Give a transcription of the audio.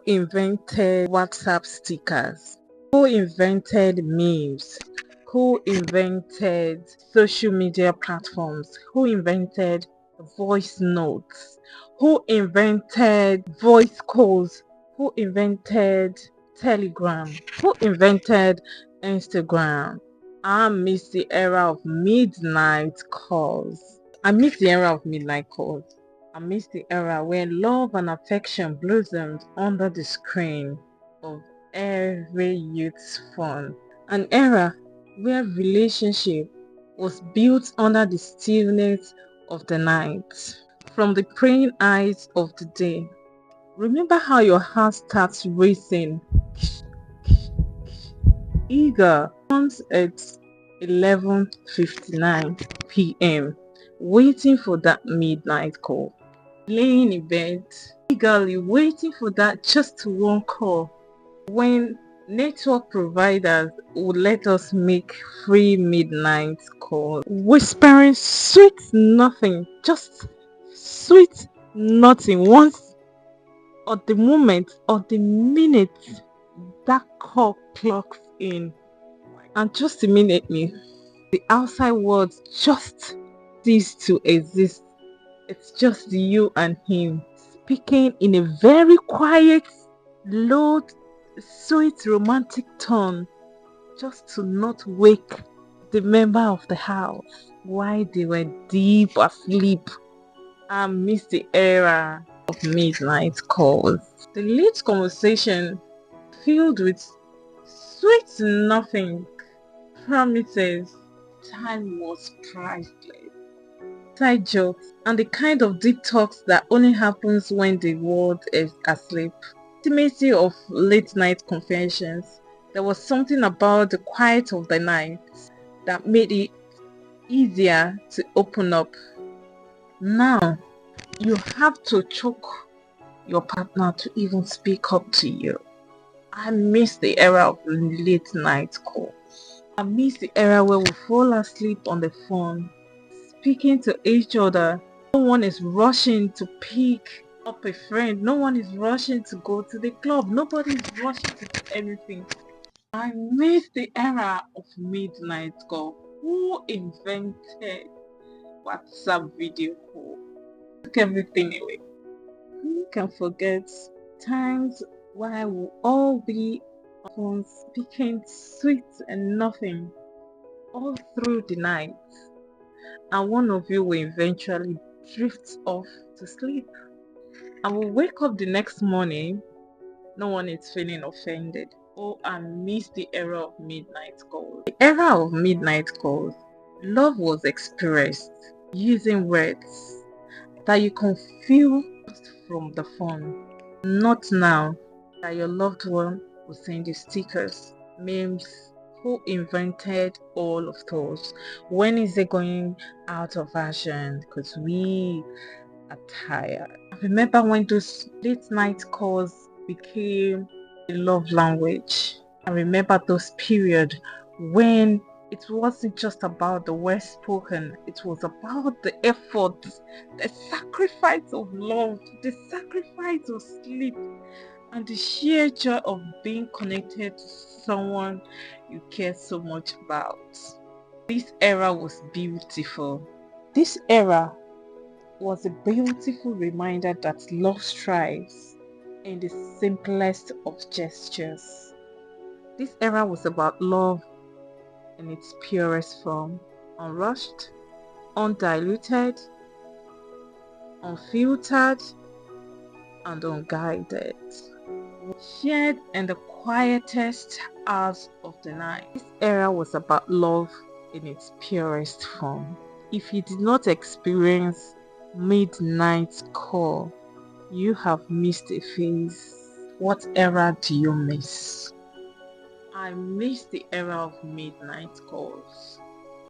invented WhatsApp stickers? Who invented memes? Who invented social media platforms? Who invented voice notes? Who invented voice calls? Who invented Telegram? Who invented Instagram? I miss the era of midnight calls. I miss the era of midnight calls. I miss the era where love and affection blossomed under the screen of every youth's phone. An era where relationship was built under the stillness of the night. From the praying eyes of the day. Remember how your heart starts racing, eager, once it's 11:59 p.m. waiting for that midnight call, laying in bed, eagerly waiting for that just one call, when network providers would let us make free midnight calls, whispering sweet nothing, just sweet nothing, once or the moment or the minute that call clocks in, and just immediately the outside world just cease to exist. It's just you and him speaking in a very quiet, low, sweet, romantic tone, just to not wake the member of the house while they were deep asleep. I miss the era of midnight calls. The late conversation filled with sweet nothing promises. Time was priceless. Side jokes and the kind of deep talks that only happens when the world is asleep. Intimacy of late night confessions. There was something about the quiet of the night that made it easier to open up. Now, you have to choke your partner to even speak up to you. I miss the era of late night calls. I miss the era where we fall asleep on the phone, speaking to each other. No one is rushing to pick up a friend. No one is rushing to go to the club. Nobody is rushing to do anything. I miss the era of midnight call. Who invented WhatsApp video call? Took everything away. Who can forget times while we'll all be on phones speaking sweet and nothing all through the night, and one of you will eventually drift off to sleep and will wake up the next morning, no one is feeling offended. Oh, I miss the era of midnight calls. The era of midnight calls, love was expressed using words that you can feel from the phone. Not now that your loved one will send you stickers, memes. Who invented all of those? When is it going out of fashion? Because we are tired. I remember when those late night calls became a love language. I remember those periods when it wasn't just about the words spoken, it was about the effort, the sacrifice of love, the sacrifice of sleep, and the sheer joy of being connected to someone you care so much about. This era was beautiful. This era was a beautiful reminder that love strives in the simplest of gestures. This era was about love in its purest form, unrushed, undiluted, unfiltered, and unguided. Shared in the quietest hours of the night. This era was about love in its purest form. If you did not experience midnight call, you have missed a phase. What era do you miss? I miss the era of midnight calls.